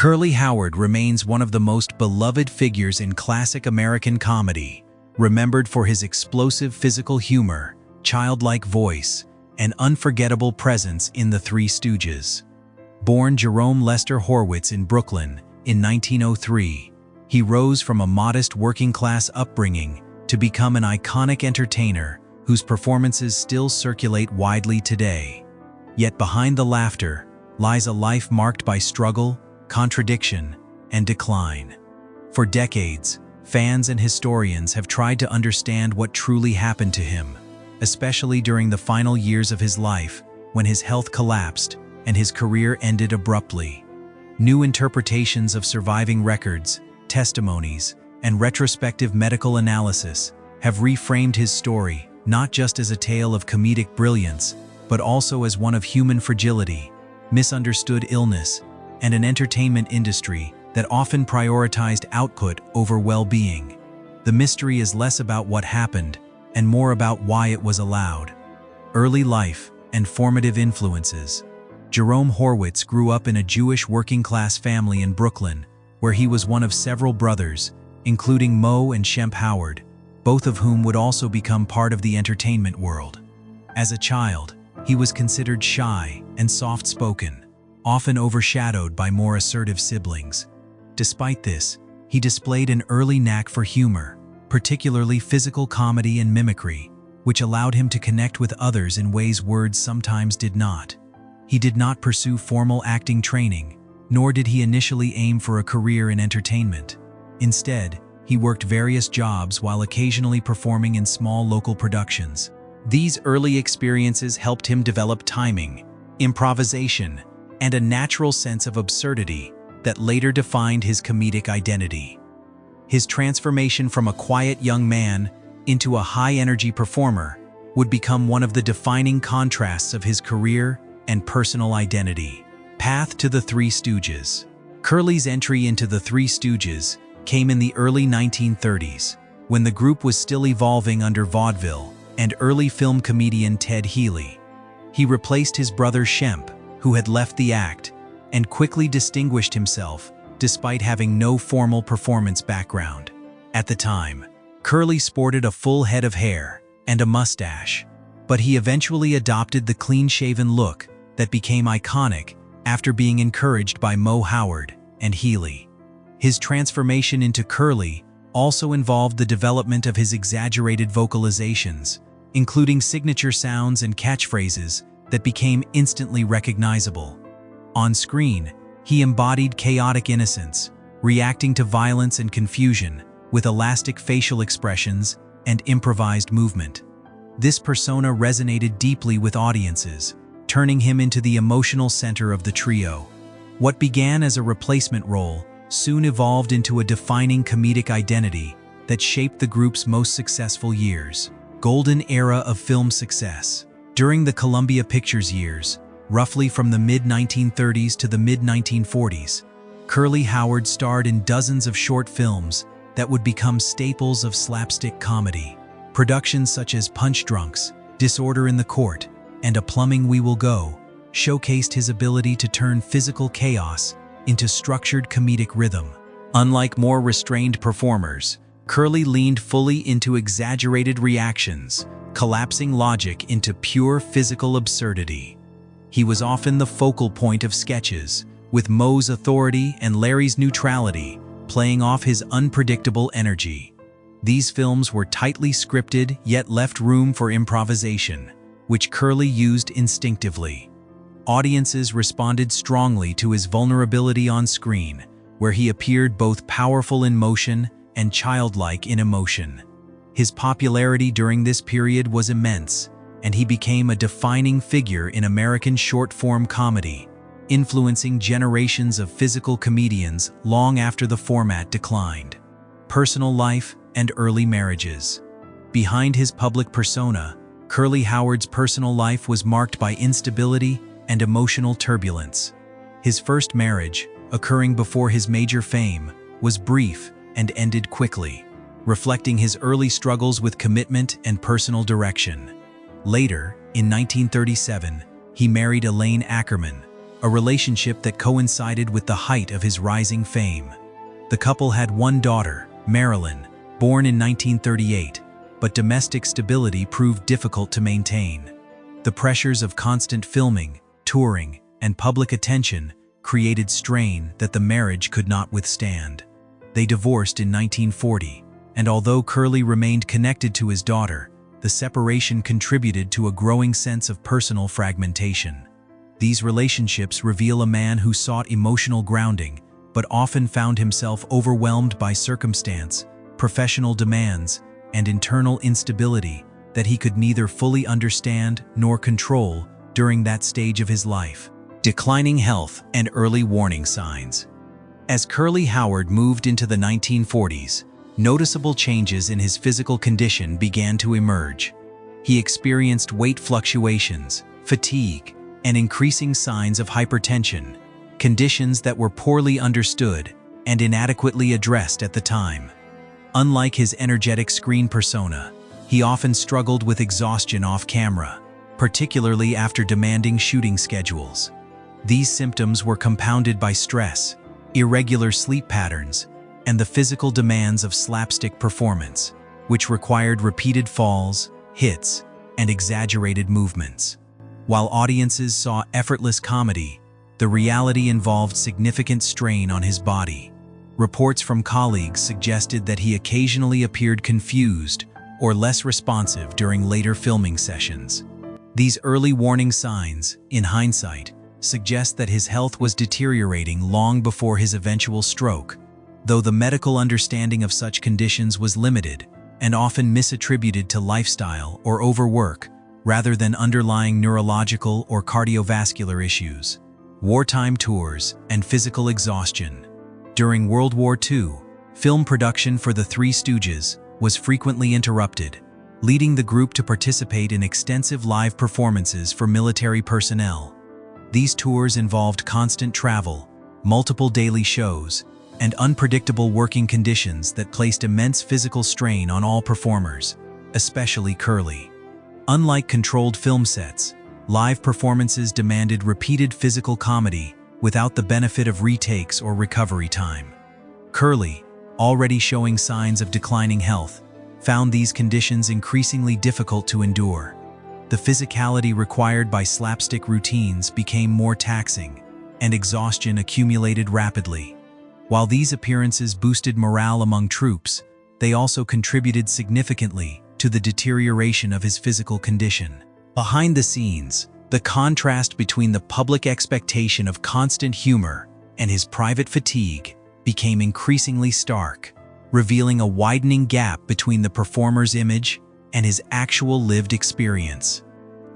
Curly Howard remains one of the most beloved figures in classic American comedy, remembered for his explosive physical humor, childlike voice, and unforgettable presence in The Three Stooges. Born Jerome Lester Horwitz in Brooklyn in 1903, he rose from a modest working-class upbringing to become an iconic entertainer whose performances still circulate widely today. Yet behind the laughter lies a life marked by struggle, contradiction, and decline. For decades, fans and historians have tried to understand what truly happened to him, especially during the final years of his life when his health collapsed and his career ended abruptly. New interpretations of surviving records, testimonies, and retrospective medical analysis have reframed his story not just as a tale of comedic brilliance, but also as one of human fragility, misunderstood illness, and an entertainment industry that often prioritized output over well-being. The mystery is less about what happened and more about why it was allowed. Early life and formative influences. Jerome Horwitz grew up in a Jewish working-class family in Brooklyn, where he was one of several brothers, including Mo and Shemp Howard, both of whom would also become part of the entertainment world. As a child, he was considered shy and soft-spoken, often overshadowed by more assertive siblings. Despite this, he displayed an early knack for humor, particularly physical comedy and mimicry, which allowed him to connect with others in ways words sometimes did not. He did not pursue formal acting training, nor did he initially aim for a career in entertainment. Instead, he worked various jobs while occasionally performing in small local productions. These early experiences helped him develop timing, improvisation, and a natural sense of absurdity that later defined his comedic identity. His transformation from a quiet young man into a high-energy performer would become one of the defining contrasts of his career and personal identity. Path to the Three Stooges. Curly's entry into the Three Stooges came in the early 1930s, when the group was still evolving under vaudeville and early film comedian Ted Healy. He replaced his brother Shemp, who had left the act, and quickly distinguished himself despite having no formal performance background. At the time, Curly sported a full head of hair and a mustache, but he eventually adopted the clean-shaven look that became iconic after being encouraged by Mo Howard and Healy. His transformation into Curly also involved the development of his exaggerated vocalizations, including signature sounds and catchphrases that became instantly recognizable. On screen, he embodied chaotic innocence, reacting to violence and confusion with elastic facial expressions and improvised movement. This persona resonated deeply with audiences, turning him into the emotional center of the trio. What began as a replacement role soon evolved into a defining comedic identity that shaped the group's most successful years. Golden era of film success. During the Columbia Pictures years, roughly from the mid-1930s to the mid-1940s, Curly Howard starred in dozens of short films that would become staples of slapstick comedy. Productions such as Punch Drunks, Disorder in the Court, and A Plumbing We Will Go showcased his ability to turn physical chaos into structured comedic rhythm. Unlike more restrained performers, Curly leaned fully into exaggerated reactions, collapsing logic into pure physical absurdity. He was often the focal point of sketches, with Mo's authority and Larry's neutrality playing off his unpredictable energy. These films were tightly scripted yet left room for improvisation, which Curly used instinctively. Audiences responded strongly to his vulnerability on screen, where he appeared both powerful in motion and childlike in emotion. His popularity during this period was immense, and he became a defining figure in American short-form comedy, influencing generations of physical comedians long after the format declined. Personal life and early marriages. Behind his public persona, Curly Howard's personal life was marked by instability and emotional turbulence. His first marriage, occurring before his major fame, was brief and ended quickly, reflecting his early struggles with commitment and personal direction. Later, in 1937, he married Elaine Ackerman, a relationship that coincided with the height of his rising fame. The couple had one daughter, Marilyn, born in 1938, but domestic stability proved difficult to maintain. The pressures of constant filming, touring, and public attention created strain that the marriage could not withstand. They divorced in 1940, and although Curly remained connected to his daughter, the separation contributed to a growing sense of personal fragmentation. These relationships reveal a man who sought emotional grounding, but often found himself overwhelmed by circumstance, professional demands, and internal instability that he could neither fully understand nor control during that stage of his life. Declining health and early warning signs. As Curly Howard moved into the 1940s, noticeable changes in his physical condition began to emerge. He experienced weight fluctuations, fatigue, and increasing signs of hypertension, conditions that were poorly understood and inadequately addressed at the time. Unlike his energetic screen persona, he often struggled with exhaustion off camera, particularly after demanding shooting schedules. These symptoms were compounded by stress, irregular sleep patterns, and the physical demands of slapstick performance, which required repeated falls, hits, and exaggerated movements. While audiences saw effortless comedy, the reality involved significant strain on his body. Reports from colleagues suggested that he occasionally appeared confused or less responsive during later filming sessions. These early warning signs, in hindsight, suggest that his health was deteriorating long before his eventual stroke, though the medical understanding of such conditions was limited and often misattributed to lifestyle or overwork rather than underlying neurological or cardiovascular issues. Wartime tours and physical exhaustion. During World War II, film production for the Three Stooges was frequently interrupted, leading the group to participate in extensive live performances for military personnel. These tours involved constant travel, multiple daily shows, and unpredictable working conditions that placed immense physical strain on all performers, especially Curly. Unlike controlled film sets, live performances demanded repeated physical comedy without the benefit of retakes or recovery time. Curly, already showing signs of declining health, found these conditions increasingly difficult to endure. The physicality required by slapstick routines became more taxing, and exhaustion accumulated rapidly. While these appearances boosted morale among troops, they also contributed significantly to the deterioration of his physical condition. Behind the scenes, the contrast between the public expectation of constant humor and his private fatigue became increasingly stark, revealing a widening gap between the performer's image and his actual lived experience.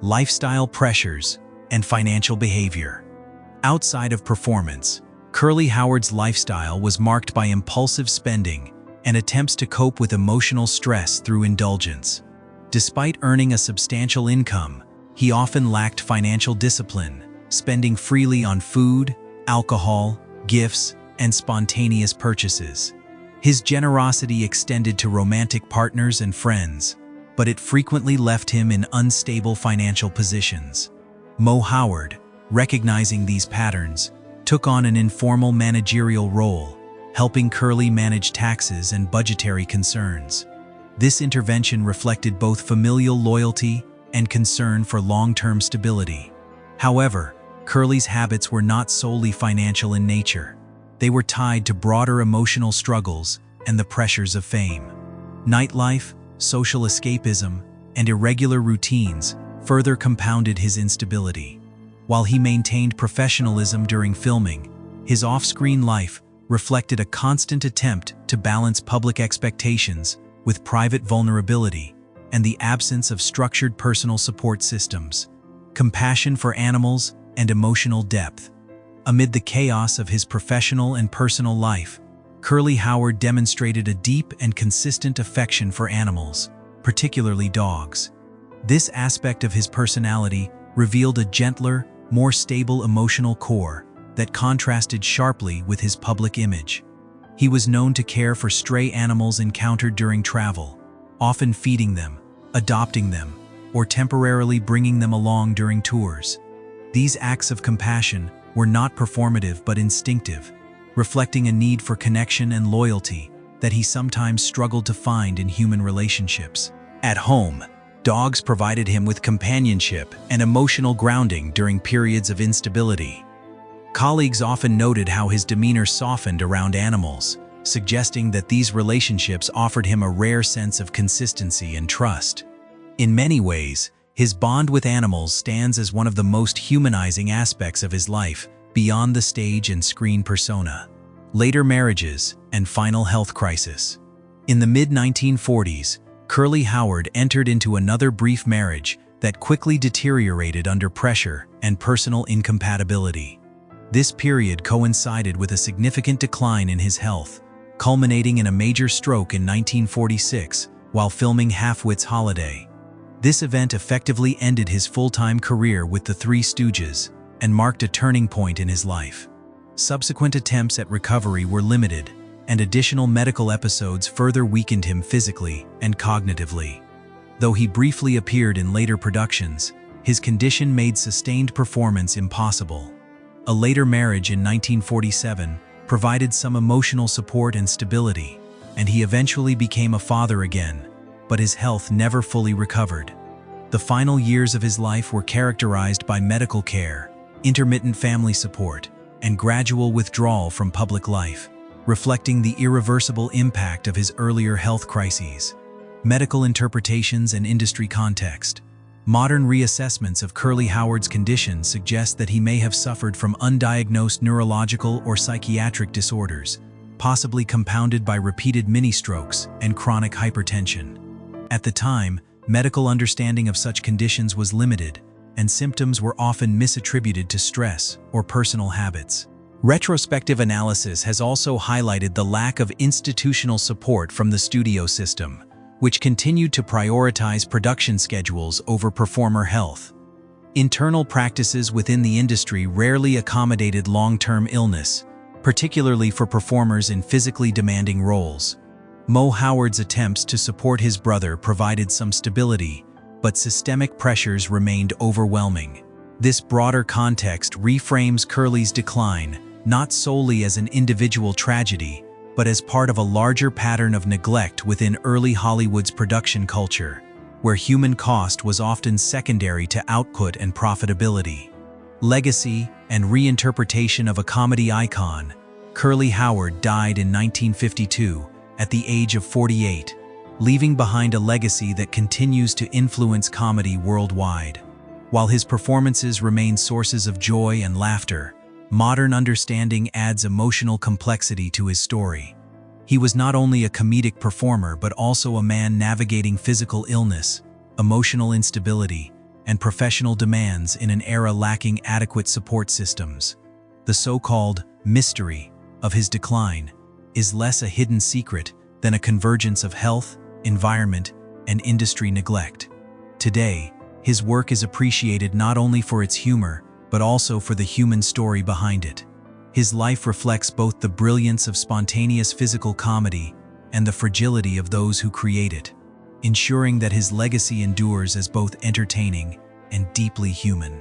Lifestyle pressures and financial behavior. Outside of performance, Curly Howard's lifestyle was marked by impulsive spending and attempts to cope with emotional stress through indulgence. Despite earning a substantial income, he often lacked financial discipline, spending freely on food, alcohol, gifts, and spontaneous purchases. His generosity extended to romantic partners and friends, but it frequently left him in unstable financial positions. Mo Howard, recognizing these patterns, took on an informal managerial role, helping Curly manage taxes and budgetary concerns. This intervention reflected both familial loyalty and concern for long-term stability. However, Curly's habits were not solely financial in nature. They were tied to broader emotional struggles and the pressures of fame. Nightlife, social escapism, and irregular routines further compounded his instability. While he maintained professionalism during filming, his off-screen life reflected a constant attempt to balance public expectations with private vulnerability and the absence of structured personal support systems, compassion for animals, and emotional depth. Amid the chaos of his professional and personal life, Curly Howard demonstrated a deep and consistent affection for animals, particularly dogs. This aspect of his personality revealed a gentler, more stable emotional core that contrasted sharply with his public image. He was known to care for stray animals encountered during travel, often feeding them, adopting them, or temporarily bringing them along during tours. These acts of compassion were not performative but instinctive, reflecting a need for connection and loyalty that he sometimes struggled to find in human relationships. At home, dogs provided him with companionship and emotional grounding during periods of instability. Colleagues often noted how his demeanor softened around animals, suggesting that these relationships offered him a rare sense of consistency and trust. In many ways, his bond with animals stands as one of the most humanizing aspects of his life, beyond the stage and screen persona. Later marriages and final health crisis. In the mid-1940s, Curly Howard entered into another brief marriage that quickly deteriorated under pressure and personal incompatibility. This period coincided with a significant decline in his health, culminating in a major stroke in 1946 while filming Half-Wit's Holiday. This event effectively ended his full-time career with the Three Stooges and marked a turning point in his life. Subsequent attempts at recovery were limited, and additional medical episodes further weakened him physically and cognitively. Though he briefly appeared in later productions, his condition made sustained performance impossible. A later marriage in 1947 provided some emotional support and stability, and he eventually became a father again, but his health never fully recovered. The final years of his life were characterized by medical care, intermittent family support, and gradual withdrawal from public life, reflecting the irreversible impact of his earlier health crises. Medical interpretations and industry context. Modern reassessments of Curly Howard's condition suggest that he may have suffered from undiagnosed neurological or psychiatric disorders, possibly compounded by repeated mini-strokes and chronic hypertension. At the time, medical understanding of such conditions was limited, and symptoms were often misattributed to stress or personal habits. Retrospective analysis has also highlighted the lack of institutional support from the studio system, which continued to prioritize production schedules over performer health. Internal practices within the industry rarely accommodated long-term illness, particularly for performers in physically demanding roles. Mo Howard's attempts to support his brother provided some stability, but systemic pressures remained overwhelming. This broader context reframes Curly's decline not solely as an individual tragedy, but as part of a larger pattern of neglect within early Hollywood's production culture, where human cost was often secondary to output and profitability. Legacy and reinterpretation of a comedy icon, Curly Howard died in 1952 at the age of 48, leaving behind a legacy that continues to influence comedy worldwide. While his performances remain sources of joy and laughter, modern understanding adds emotional complexity to his story. He was not only a comedic performer but also a man navigating physical illness, emotional instability, and professional demands in an era lacking adequate support systems. The so-called mystery of his decline is less a hidden secret than a convergence of health, environment, and industry neglect. Today, his work is appreciated not only for its humor, but also for the human story behind it. His life reflects both the brilliance of spontaneous physical comedy and the fragility of those who create it, ensuring that his legacy endures as both entertaining and deeply human.